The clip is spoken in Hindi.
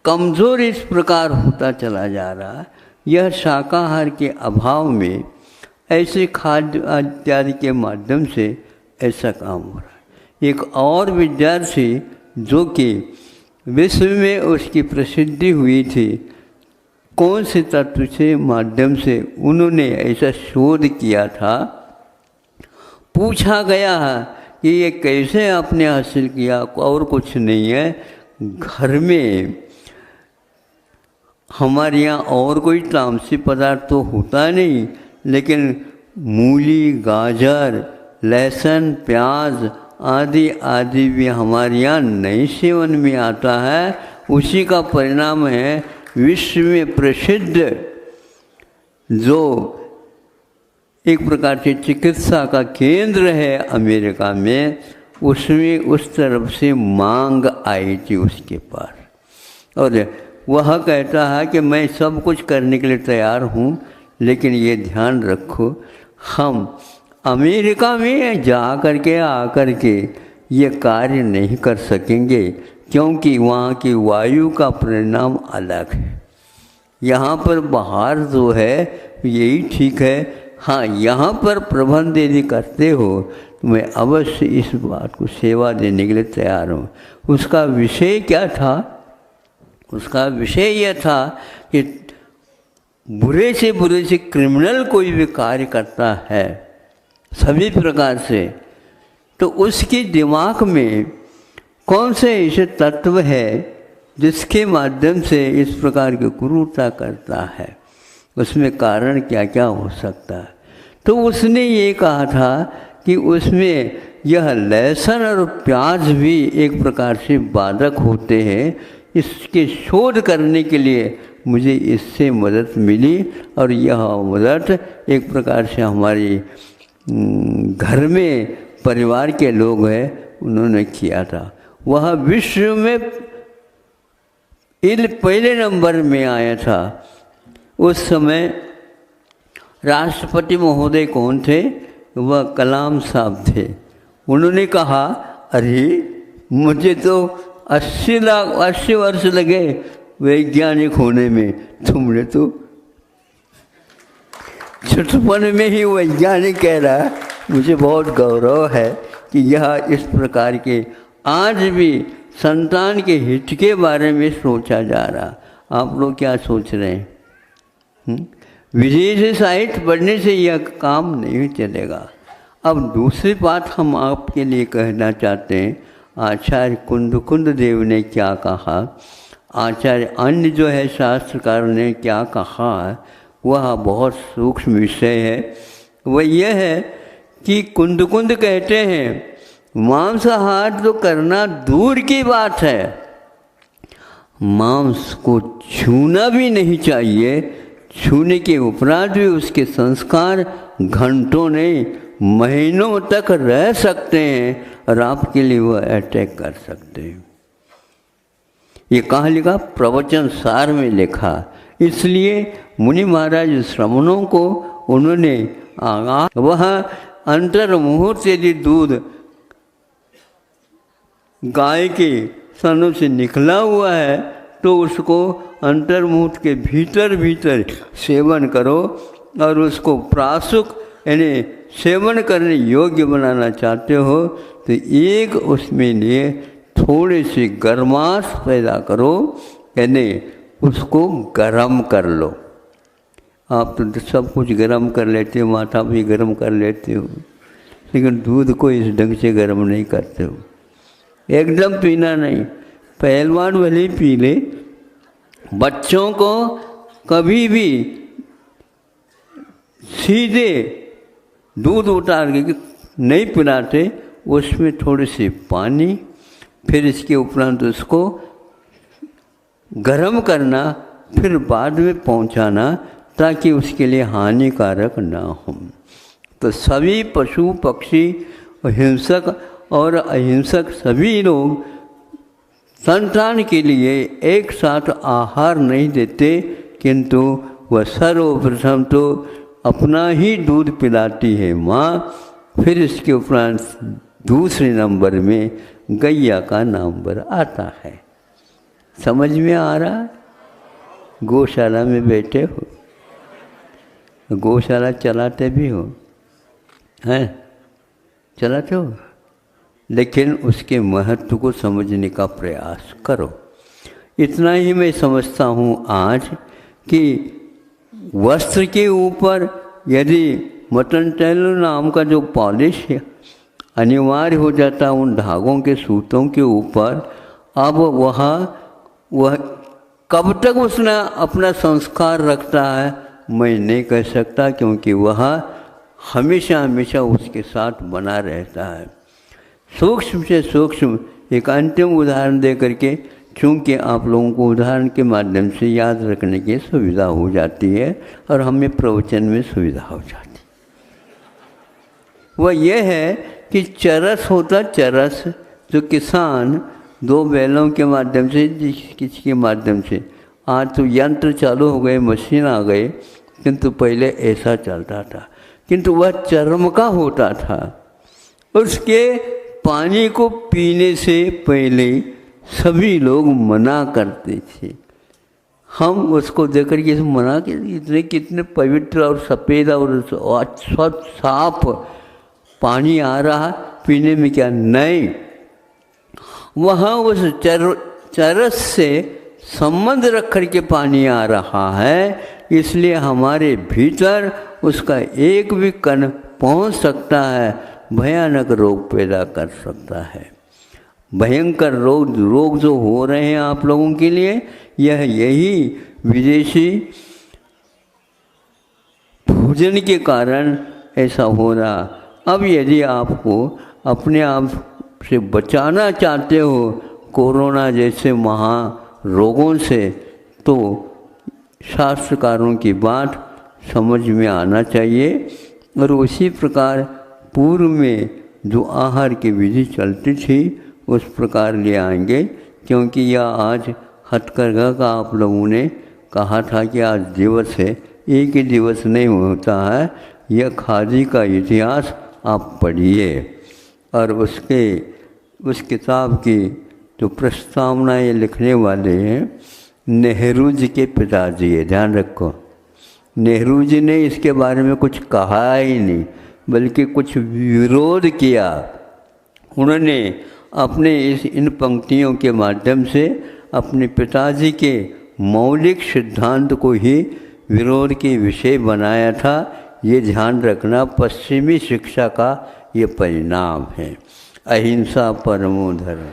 कमज़ोर इस प्रकार होता चला जा रहा है। यह शाकाहार के अभाव में ऐसे खाद्य इत्यादि के माध्यम से ऐसा काम हो रहा है। एक और विद्यार्थी जो कि विश्व में उसकी प्रसिद्धि हुई थी, कौन से तत्व से माध्यम से उन्होंने ऐसा शोध किया था, पूछा गया है कि ये कैसे आपने हासिल किया। और कुछ नहीं है, घर में हमारे यहाँ और कोई तामसी पदार्थ तो होता नहीं, लेकिन मूली, गाजर, लहसुन, प्याज आदि आदि भी हमारे यहाँ नए सेवन में आता है। उसी का परिणाम है विश्व में प्रसिद्ध जो एक प्रकार से चिकित्सा का केंद्र है अमेरिका में, उसमें उस तरफ से मांग आई थी उसके पास। और वह कहता है कि मैं सब कुछ करने के लिए तैयार हूँ, लेकिन ये ध्यान रखो हम अमेरिका में जा कर के आकर के ये कार्य नहीं कर सकेंगे, क्योंकि वहाँ की वायु का परिणाम अलग है। यहाँ पर बाहर जो है यही ठीक है, हाँ यहाँ पर प्रबंध यदि करते हो तो मैं अवश्य इस बात को सेवा देने के लिए तैयार हूँ। उसका विषय क्या था? उसका विषय यह था कि बुरे से क्रिमिनल कोई भी कार्य करता है सभी प्रकार से, तो उसके दिमाग में कौन से ऐसे तत्व है जिसके माध्यम से इस प्रकार की क्रूरता करता है, उसमें कारण क्या क्या हो सकता है। तो उसने ये कहा था कि उसमें यह लहसुन और प्याज भी एक प्रकार से बाधक होते हैं। इसके शोध करने के लिए मुझे इससे मदद मिली, और यह मदद एक प्रकार से हमारी घर में परिवार के लोग हैं उन्होंने किया था। वह विश्व में पहले नंबर में आया था। उस समय राष्ट्रपति महोदय कौन थे? वह कलाम साहब थे। उन्होंने कहा, अरे मुझे तो 80 वर्ष लगे वैज्ञानिक होने में, तुमने तो छुटपन में ही वैज्ञानिक कह रहा है। मुझे बहुत गौरव है कि यह इस प्रकार के आज भी संतान के हित के बारे में सोचा जा रहा। आप लोग क्या सोच रहे हैं? विदेशी साहित्य पढ़ने से यह काम नहीं चलेगा। अब दूसरी बात हम आपके लिए कहना चाहते हैं, आचार्य कुंद देव ने क्या कहा, आचार्य अन्य जो है शास्त्रकार ने क्या कहा, वह बहुत सूक्ष्म विषय है। वह यह है कि कुंद कहते हैं मांसाहार तो करना दूर की बात है, मांस को छूना भी नहीं चाहिए। छूने के उपरांत भी उसके संस्कार घंटों नहीं महीनों तक रह सकते हैं और आपके लिए वह अटैक कर सकते हैं। ये कहाँ लिखा? प्रवचन सार में लिखा। इसलिए मुनि महाराज श्रमणों को उन्होंने वह अंतर मुहूर्त यदि दूध गाय के स्तनों से निकला हुआ है तो उसको अंतर्मुहूर्त के भीतर सेवन करो, और उसको प्रासुक यानी सेवन करने योग्य बनाना चाहते हो तो एक उसमें लिए थोड़ी सी गर्माश पैदा करो, यानी उसको गरम कर लो। आप तो सब कुछ गरम कर लेते हो, माथा भी गरम कर लेते हो, लेकिन दूध को इस ढंग से गरम नहीं करते हो। एकदम पीना नहीं, पहलवान भले पी ले, बच्चों को कभी भी सीधे दूध उतार के नहीं पिलाते, उसमें थोड़ी सी पानी, फिर इसके उपरांत उसको गरम करना, फिर बाद में पहुंचाना, ताकि उसके लिए हानिकारक ना हो। तो सभी पशु पक्षी हिंसक और अहिंसक सभी लोग संतान के लिए एक साथ आहार नहीं देते, किंतु वह सर्वप्रथम तो अपना ही दूध पिलाती है माँ, फिर इसके उपरांत दूसरे नंबर में गैया का नंबर आता है। समझ में आ रहा है? गौशाला में बैठे हो, गौशाला चलाते भी हो, हैं चलाते हो, लेकिन उसके महत्व को समझने का प्रयास करो। इतना ही मैं समझता हूँ आज कि वस्त्र के ऊपर यदि मटन टेलर नाम का जो पॉलिश है अनिवार्य हो जाता उन धागों के सूतों के ऊपर, अब वह कब तक उसने अपना संस्कार रखता है मैं नहीं कह सकता, क्योंकि वह हमेशा हमेशा उसके साथ बना रहता है। सूक्ष्म से सूक्ष्म एक अंतिम उदाहरण दे करके, चूँकि आप लोगों को उदाहरण के माध्यम से याद रखने की सुविधा हो जाती है और हमें प्रवचन में सुविधा हो जाती है, वह यह है कि चरस होता, चरस जो किसान दो बैलों के माध्यम से किसी के माध्यम से, आज तो यंत्र चालू हो गए, मशीन आ गए, किंतु पहले ऐसा चलता था, किंतु वह चर्म का होता था। उसके पानी को पीने से पहले सभी लोग मना करते थे। हम उसको देख कर के मना के इतने कितने पवित्र और सफ़ेद और स्वच्छ साफ पानी आ रहा, पीने में क्या नहीं, वहाँ उस चरस से संबंध रख कर के पानी आ रहा है, इसलिए हमारे भीतर उसका एक भी कण पहुँच सकता है, भयानक रोग पैदा कर सकता है। भयंकर रोग जो हो रहे हैं आप लोगों के लिए, यही विदेशी भोजन के कारण ऐसा हो रहा। अब यदि आपको अपने आप से बचाना चाहते हो कोरोना जैसे महारोगों से, तो शास्त्रकारों की बात समझ में आना चाहिए और उसी प्रकार पूर्व में जो आहार की विधि चलती थी उस प्रकार ले आएंगे, क्योंकि यह आज हथकरघा का आप लोगों ने कहा था कि आज दिवस है, एक ही दिवस नहीं होता है, यह खादी का इतिहास आप पढ़िए और उस किताब की जो प्रस्तावनाएँ लिखने वाले हैं नेहरू जी के पिताजी है, ध्यान रखो। नेहरू जी ने इसके बारे में कुछ कहा ही नहीं, बल्कि कुछ विरोध किया। उन्होंने अपने इन पंक्तियों के माध्यम से अपने पिताजी के मौलिक सिद्धांत को ही विरोध के विषय बनाया था। ये ध्यान रखना, पश्चिमी शिक्षा का ये परिणाम है। अहिंसा परमो धर्म।